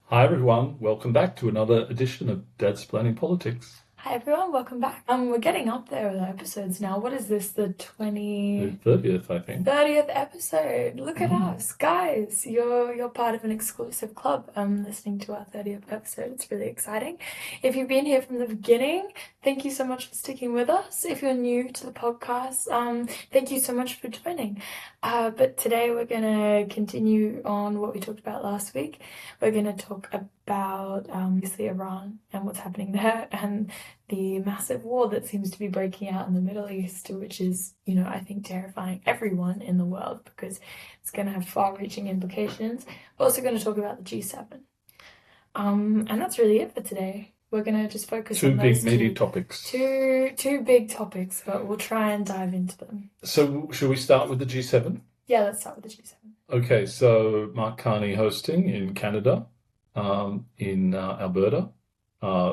Hi everyone, welcome back to another edition of Dad's Planning Politics. Hi everyone, welcome back. We're getting up there with the episodes now. What is this, the The 20 30th, I think. 30th episode? Look at Mm. us, guys. You're part of an exclusive club. Listening to our 30th episode. It's really exciting. If you've been here from the beginning, thank you so much for sticking with us. If you're new to the podcast, thank you so much for joining. But today we're gonna continue on what we talked about last week. We're gonna talk about obviously Iran and what's happening there and the massive war that seems to be breaking out in the Middle East, which is, I think terrifying everyone in the world because it's going to have far-reaching implications. We're also going to talk about the G7. And that's really it for today. We're going to just focus Two on big those meaty topics. two big topics, but we'll try and dive into them. So, should we start with the G7? Yeah, let's start with the G7. Okay, so Mark Carney hosting in Canada, in Alberta.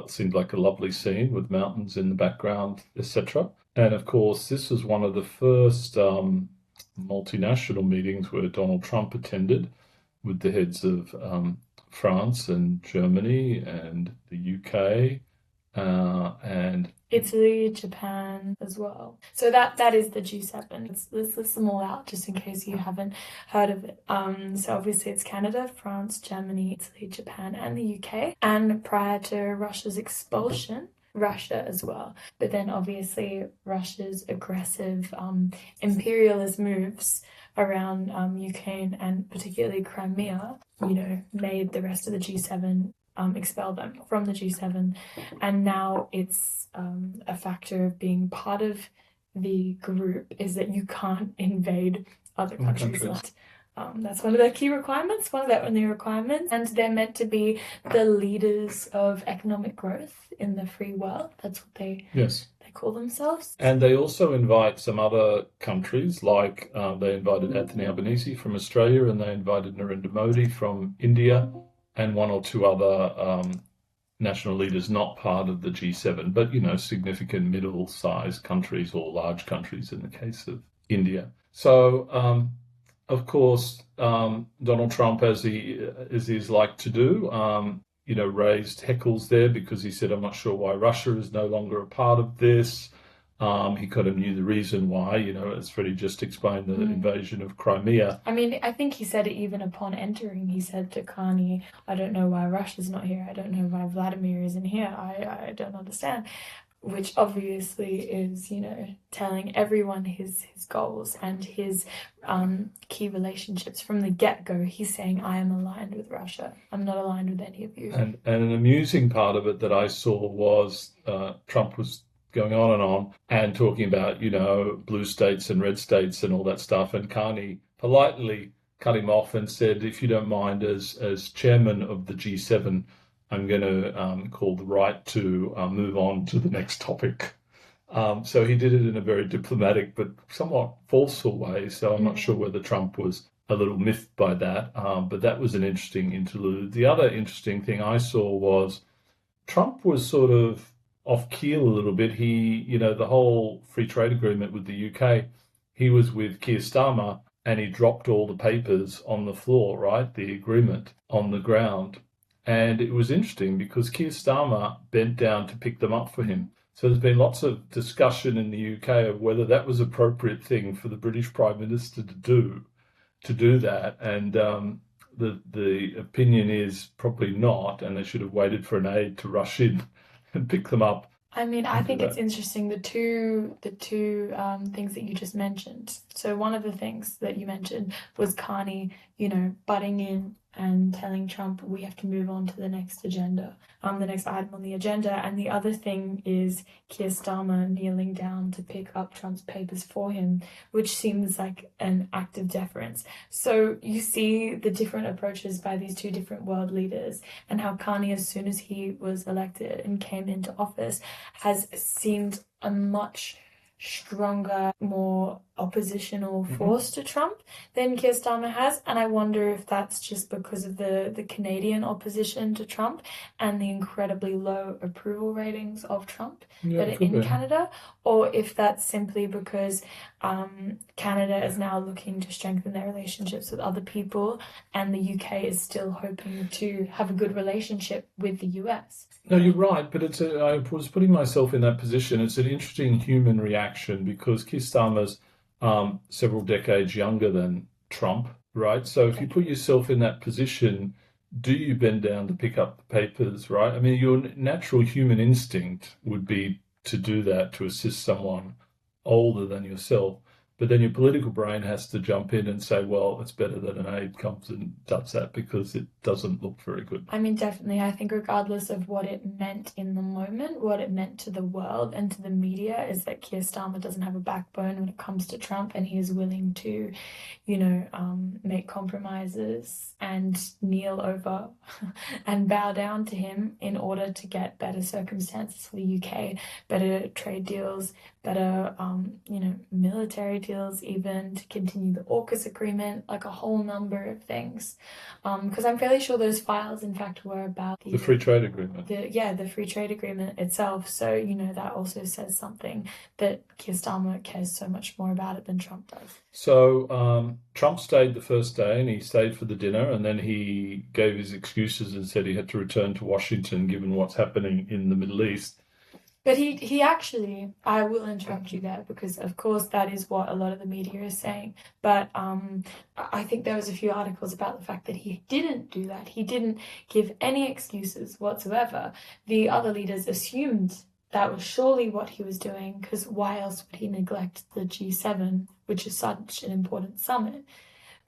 Seemed like a lovely scene with mountains in the background, etc. And of course, this was one of the first multinational meetings where Donald Trump attended with the heads of France and Germany and the UK and Italy, Japan as well. So that is the G7. Let's list them all out just in case you haven't heard of it. So obviously it's Canada, France, Germany, Italy, Japan, and the UK. And prior to Russia's expulsion, Russia as well. But then obviously Russia's aggressive imperialist moves around Ukraine and particularly Crimea, made the rest of the G7 expel them from the G7, and now it's a factor of being part of the group is that you can't invade other countries' land. That's one of their key requirements, one of their only requirements, and they're meant to be the leaders of economic growth in the free world. That's what they call themselves. And they also invite some other countries, like they invited Anthony Albanese from Australia, and they invited Narendra Modi from India, and one or two other national leaders not part of the G7, but significant middle-sized countries or large countries in the case of India. So, of course, Donald Trump, as he's like to do, raised heckles there because he said, "I'm not sure why Russia is no longer a part of this." He kind of knew the reason why, as Freddie just explained, the invasion of Crimea. I mean, I think he said it even upon entering. He said to Carney, "I don't know why Russia's not here. I don't know why Vladimir isn't here. I don't understand." Which obviously is, telling everyone his goals and his key relationships from the get-go. He's saying, "I am aligned with Russia. I'm not aligned with any of you." And an amusing part of it that I saw was Trump was going on and talking about, blue states and red states and all that stuff. And Carney politely cut him off and said, "If you don't mind, as chairman of the G7, I'm going to call the right to move on to the next topic." So he did it in a very diplomatic but somewhat forceful way. So I'm not sure whether Trump was a little miffed by that, but that was an interesting interlude. The other interesting thing I saw was Trump was sort of off keel a little bit. He, the whole free trade agreement with the UK, he was with Keir Starmer and he dropped all the papers on the floor, right? The agreement on the ground. And it was interesting because Keir Starmer bent down to pick them up for him. So there's been lots of discussion in the UK of whether that was appropriate thing for the British Prime Minister to do that. And the opinion is probably not, and they should have waited for an aide to rush in and pick them up. I mean, I think it's interesting the two things that you just mentioned. So one of the things that you mentioned was Carney, butting in and telling Trump we have to move on to the next agenda, the next item on the agenda. And the other thing is Keir Starmer kneeling down to pick up Trump's papers for him, which seems like an act of deference. So you see the different approaches by these two different world leaders and how Carney, as soon as he was elected and came into office, has seemed a much stronger, more oppositional force to Trump than Keir Starmer has, and I wonder if that's just because of the Canadian opposition to Trump and the incredibly low approval ratings of Trump that are in Canada, or if that's simply because Canada is now looking to strengthen their relationships with other people, and the UK is still hoping to have a good relationship with the US. No, you're right, but I was putting myself in that position. It's an interesting human reaction because Keir Starmer's several decades younger than Trump, right? So if you put yourself in that position, do you bend down to pick up the papers, right? I mean, your natural human instinct would be to do that, to assist someone older than yourself. But then your political brain has to jump in and say, well, it's better that an aide comes and does that because it doesn't look very good. I mean, definitely. I think regardless of what it meant in the moment, what it meant to the world and to the media is that Keir Starmer doesn't have a backbone when it comes to Trump, and he is willing to, make compromises and kneel over and bow down to him in order to get better circumstances for the UK, better trade deals, better, military deals, even to continue the AUKUS agreement, like a whole number of things. Because I'm fairly sure those files, in fact, were about the free trade agreement. The free trade agreement itself. So, that also says something that Keir Starmer cares so much more about it than Trump does. So Trump stayed the first day and he stayed for the dinner, and then he gave his excuses and said he had to return to Washington given what's happening in the Middle East. But he actually, I will interrupt you there because, of course, that is what a lot of the media is saying. But I think there was a few articles about the fact that he didn't do that. He didn't give any excuses whatsoever. The other leaders assumed that was surely what he was doing, because why else would he neglect the G7, which is such an important summit?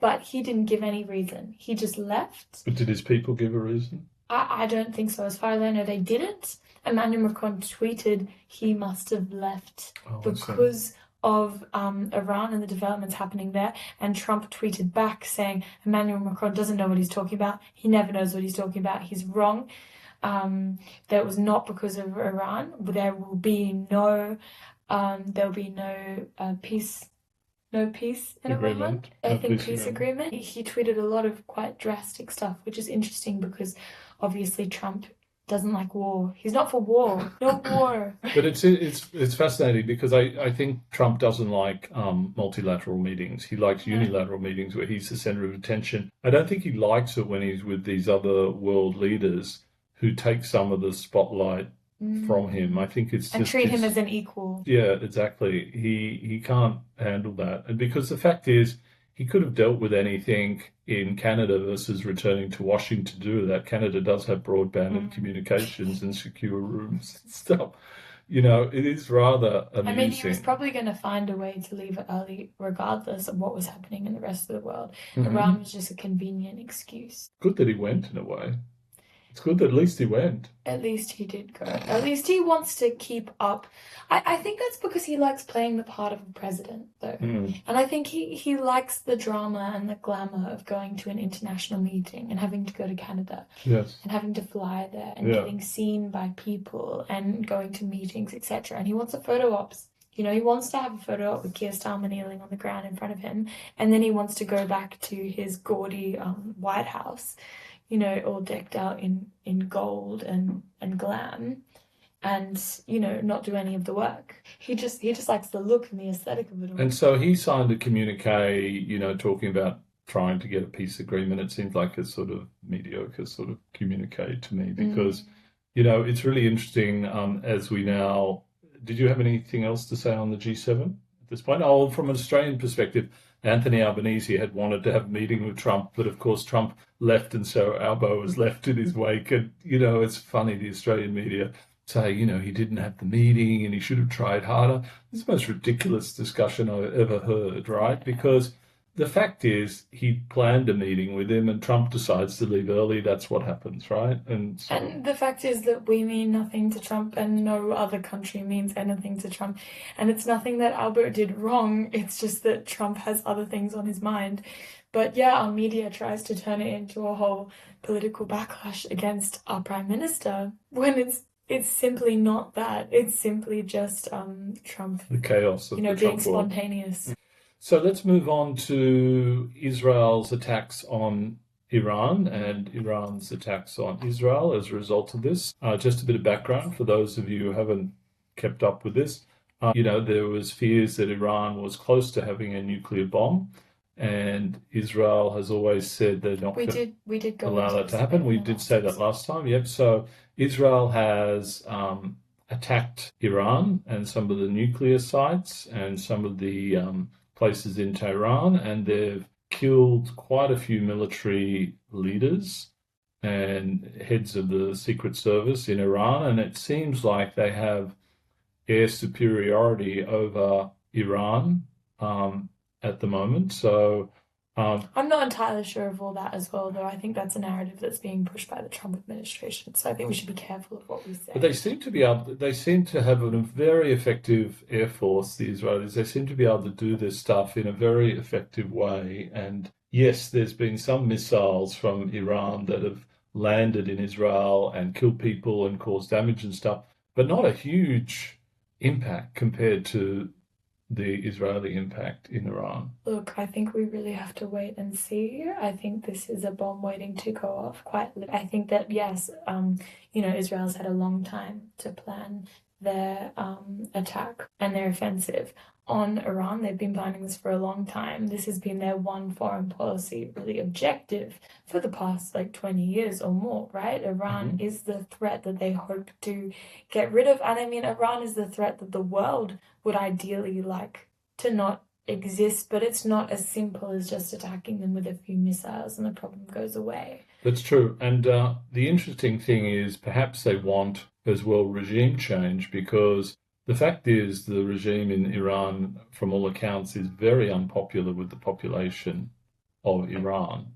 But he didn't give any reason. He just left. But did his people give a reason? I don't think so. As far as I know, they didn't. Emmanuel Macron tweeted he must have left because of Iran and the developments happening there. And Trump tweeted back saying, Emmanuel Macron doesn't know what he's talking about. He never knows what he's talking about. He's wrong. That was not because of Iran. There will be no peace. No peace in Iran. I think peace agreement. He tweeted a lot of quite drastic stuff, which is interesting because obviously Trump doesn't like war. He's not for war. No war. But it's fascinating because I think Trump doesn't like multilateral meetings. He likes unilateral meetings where he's the center of attention. I don't think he likes it when he's with these other world leaders who take some of the spotlight from him. I think it's and treat him as an equal. Yeah, exactly. He can't handle that. And because the fact is, he could have dealt with anything in Canada versus returning to Washington to do that. Canada does have broadband and communications and secure rooms and stuff. It is rather amusing. I mean, he was probably going to find a way to leave it early regardless of what was happening in the rest of the world. Iran was just a convenient excuse. Good that he went, in a way. It's good that at least he went. At least he did go. At least he wants to keep up. I think that's because he likes playing the part of a president, though. And I think he likes the drama and the glamour of going to an international meeting and having to go to Canada. Yes. And having to fly there and getting seen by people and going to meetings, etc. And he wants a photo ops. He wants to have a photo op with Keir Starmer kneeling on the ground in front of him. And then he wants to go back to his gaudy White House, all decked out in gold and glam, and not do any of the work. He just likes the look and the aesthetic of it all. And so he signed a communique, talking about trying to get a peace agreement. It seems like a sort of mediocre sort of communique to me because, it's really interesting as we now... Did you have anything else to say on the G7 at this point? Oh, from an Australian perspective, Anthony Albanese had wanted to have a meeting with Trump, but of course Trump left, and so Albo was left in his wake. And, it's funny, the Australian media say, he didn't have the meeting and he should have tried harder. It's the most ridiculous discussion I've ever heard, right? Because the fact is he planned a meeting with him and Trump decides to leave early. That's what happens, right? And the fact is that we mean nothing to Trump and no other country means anything to Trump. And it's nothing that Albert did wrong. It's just that Trump has other things on his mind. But yeah, our media tries to turn it into a whole political backlash against our Prime Minister when it's simply not that. It's simply just Trump. The chaos of the being Trump spontaneous. So let's move on to Israel's attacks on Iran and Iran's attacks on Israel as a result of this. Just a bit of background for those of you who haven't kept up with this. There was fears that Iran was close to having a nuclear bomb, and Israel has always said they're not going to We did go allow into that to this happen. in We the did last say that episode. last time. Yep. So Israel has attacked Iran and some of the nuclear sites and some of the places in Tehran, and they've killed quite a few military leaders and heads of the Secret Service in Iran, and it seems like they have air superiority over Iran at the moment. So I'm not entirely sure of all that as well, though. I think that's a narrative that's being pushed by the Trump administration. So I think we should be careful of what we say. But they seem to have a very effective air force, the Israelis. They seem to be able to do this stuff in a very effective way. And yes, there's been some missiles from Iran that have landed in Israel and killed people and caused damage and stuff, but not a huge impact compared to the Israeli impact in Iran. Look, I think we really have to wait and see. I think this is a bomb waiting to go off I think that yes, Israel's had a long time to plan their attack and their offensive on Iran. They've been planning this for a long time. This has been their one foreign policy really objective for the past 20 years or more, right? Iran is the threat that they hope to get rid of. And I mean, Iran is the threat that the world would ideally like to not exist, but it's not as simple as just attacking them with a few missiles and the problem goes away. That's true. And the interesting thing is perhaps they want as well regime change, because the fact is the regime in Iran, from all accounts, is very unpopular with the population of Iran.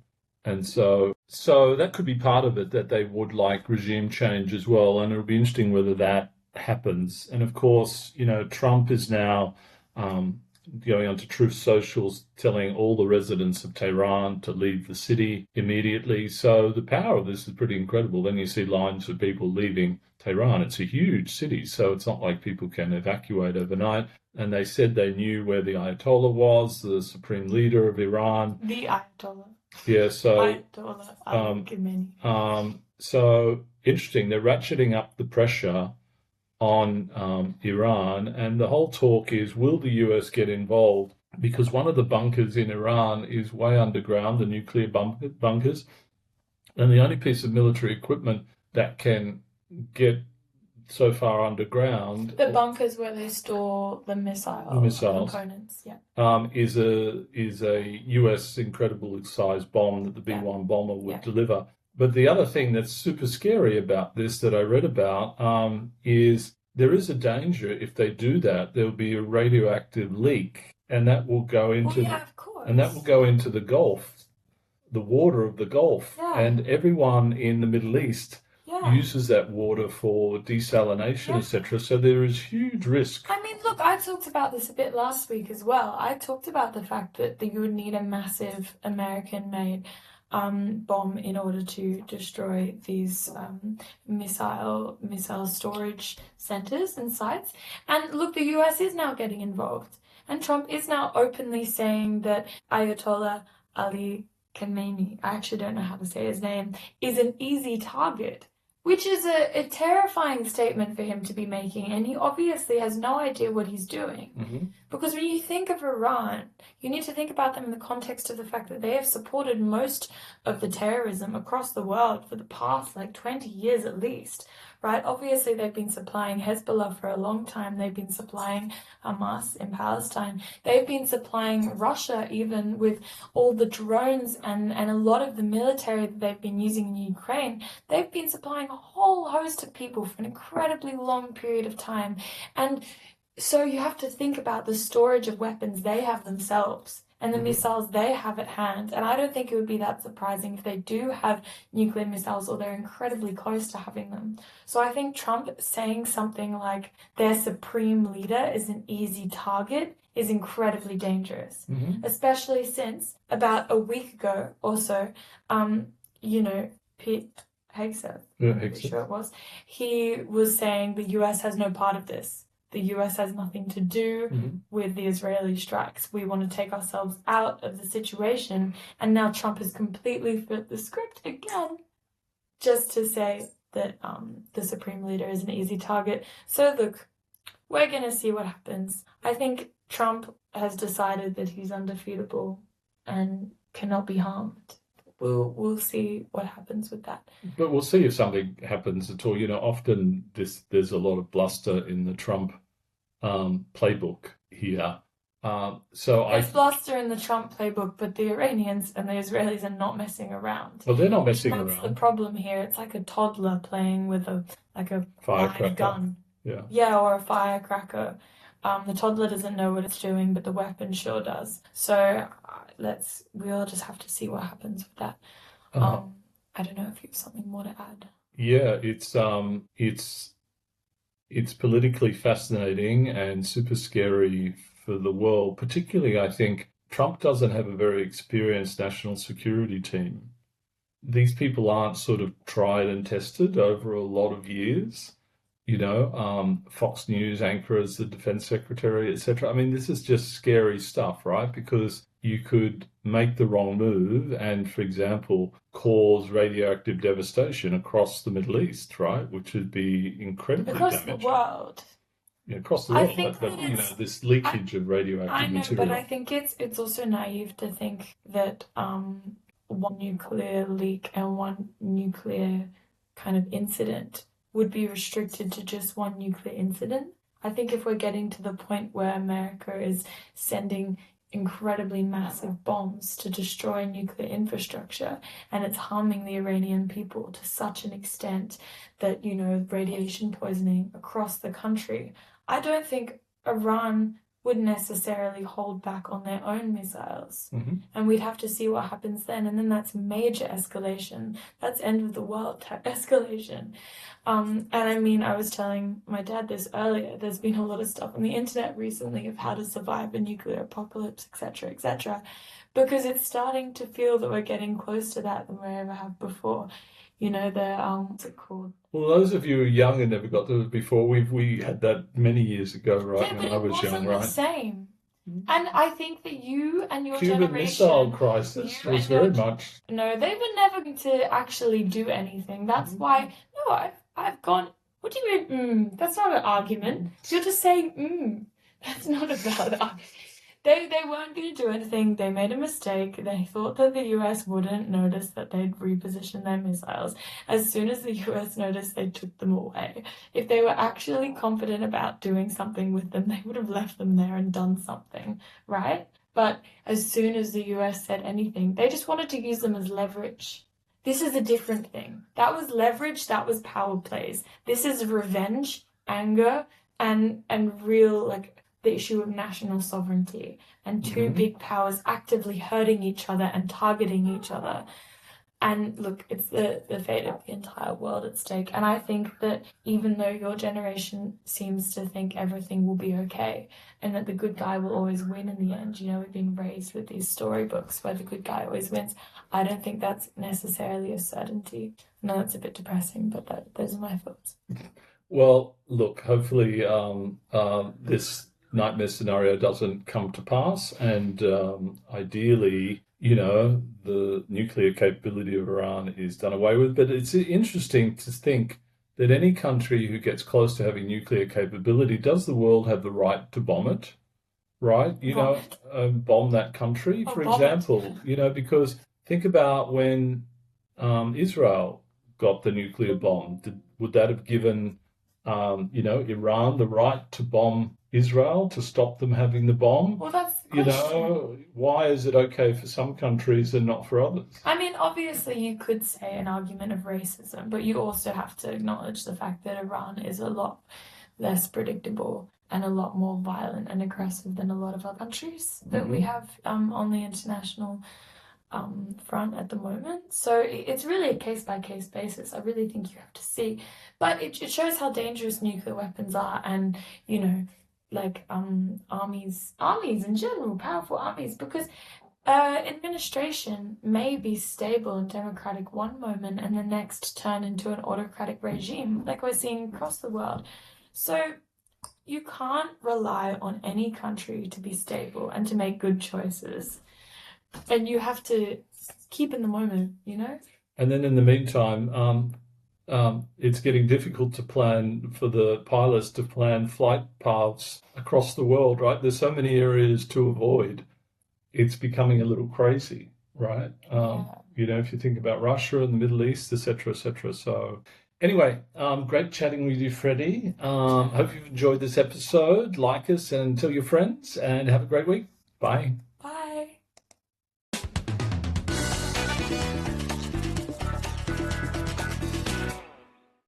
And so that could be part of it, that they would like regime change as well. And it'll be interesting whether that happens. And of course, Trump is now going onto Truth Socials, telling all the residents of Tehran to leave the city immediately. So the power of this is pretty incredible. Then you see lines of people leaving Tehran. It's a huge city, so it's not like people can evacuate overnight. And they said they knew where the Ayatollah was, the supreme leader of Iran. The Ayatollah. Yeah, so Ayatollah Ali Khamenei. So interesting. They're ratcheting up the pressure on Iran, and the whole talk is, will the US get involved? Because one of the bunkers in Iran is way underground, the nuclear bunkers, and the only piece of military equipment that can get so far underground, the bunkers where they store the missiles components, is a US incredible size bomb that the B-1 bomber would deliver. But the other thing that's super scary about this that I read about is there is a danger if they do that, there'll be a radioactive leak, and that will go into the Gulf, the water of the Gulf, and everyone in the Middle East uses that water for desalination, etc. So there is huge risk. I mean, look, I talked about this a bit last week as well. I talked about the fact that you would need a massive American-made bomb in order to destroy these missile storage centers and sites. And look, the US is now getting involved, and Trump is now openly saying that Ayatollah Ali Khamenei, I actually don't know how to say his name, is an easy target, which is a terrifying statement for him to be making, and he obviously has no idea what he's doing. Because when you think of Iran, you need to think about them in the context of the fact that they have supported most of the terrorism across the world for the past 20 years at least, right? Obviously, they've been supplying Hezbollah for a long time. They've been supplying Hamas in Palestine. They've been supplying Russia even with all the drones and a lot of the military that they've been using in Ukraine. They've been supplying a whole host of people for an incredibly long period of time. And so you have to think about the storage of weapons they have themselves and the missiles they have at hand. And I don't think it would be that surprising if they do have nuclear missiles or they're incredibly close to having them. So I think Trump saying something like their supreme leader is an easy target is incredibly dangerous, especially since about a week ago or so, Pete Hegseth, I'm pretty sure it was, he was saying the US has no part of this. the US has nothing to do with the Israeli strikes. We want to take ourselves out of the situation. And now Trump has completely flipped the script again, just to say that the Supreme Leader is an easy target. So look, we're going to see what happens. I think Trump has decided that he's undefeatable and cannot be harmed. We'll see what happens with that. But we'll see if something happens at all. Often there's a lot of bluster in the Trump playbook here. There's bluster in the Trump playbook, but the Iranians and the Israelis are not messing around. Well, they're not messing That's around. the problem here. It's like a toddler playing with a live gun. Yeah, or a firecracker. The toddler doesn't know what it's doing, but the weapon sure does. So we all just have to see what happens with that. I don't know if you have something more to add. Yeah, it's politically fascinating and super scary for the world. Particularly, I think Trump doesn't have a very experienced national security team. These people aren't sort of tried and tested over a lot of years. Fox News anchor as the defense secretary, etc. I mean, this is just scary stuff, right? Because you could make the wrong move and, for example, cause radioactive devastation across the Middle East, right? Which would be incredibly damaging. The world. Yeah, across the world. But this leakage of radioactive material. But I think it's also naive to think that one nuclear leak and one nuclear kind of incident would be restricted to just one nuclear incident. I think if we're getting to the point where America is sending incredibly massive bombs to destroy nuclear infrastructure and it's harming the Iranian people to such an extent that, radiation poisoning across the country, I don't think Iran would necessarily hold back on their own missiles. And we'd have to see what happens then. And then that's major escalation. That's end of the world type escalation. And I mean, I was telling my dad this earlier, there's been a lot of stuff on the internet recently of how to survive a nuclear apocalypse, etc., because it's starting to feel that we're getting close to that than we ever have before. What's it called? Well, those of you who are young and never got to it before, we had that many years ago, right? Yeah, when I was young, right? The same. And I think that you and your Cuban generation... Missile Crisis was very much... No, they were never going to actually do anything. That's why... No, I've gone... What do you mean, That's not an argument. You're just saying, That's not a valid argument. They weren't going to do anything. They made a mistake. They thought that the US wouldn't notice that they'd repositioned their missiles. As soon as the US noticed, they took them away. If they were actually confident about doing something with them, they would have left them there and done something, right? But as soon as the US said anything, they just wanted to use them as leverage. This is a different thing. That was leverage. That was power plays. This is revenge, anger, and real, the issue of national sovereignty and two big powers actively hurting each other and targeting each other. And look, it's the fate of the entire world at stake. And I think that even though your generation seems to think everything will be okay and that the good guy will always win in the end, we've been raised with these storybooks where the good guy always wins. I don't think that's necessarily a certainty. No, that's a bit depressing, but those are my thoughts. Well, look, hopefully this nightmare scenario doesn't come to pass, and ideally, the nuclear capability of Iran is done away with. But it's interesting to think that any country who gets close to having nuclear capability, does the world have the right to bomb it? Right? Bomb that country, for example. Because think about when Israel got the nuclear bomb. Would that have given Iran the right to bomb Israel to stop them having the bomb? Well, that's the question. Why is it okay for some countries and not for others? I mean, obviously you could say an argument of racism, but you also have to acknowledge the fact that Iran is a lot less predictable and a lot more violent and aggressive than a lot of other countries that we have on the international front at the moment. So it's really a case-by-case basis. I really think you have to see. But it shows how dangerous nuclear weapons are and, armies in general, powerful armies, because administration may be stable and democratic one moment and the next turn into an autocratic regime like we're seeing across the world. So, you can't rely on any country to be stable and to make good choices. And you have to keep in the moment, you know? And then in the meantime, it's getting difficult to plan for the pilots to plan flight paths across the world, right? There's so many areas to avoid. It's becoming a little crazy, right? Yeah. If you think about Russia and the Middle East, etc., etc. So, anyway, great chatting with you, Freddie. Hope you've enjoyed this episode. Like us and tell your friends, and have a great week. Bye.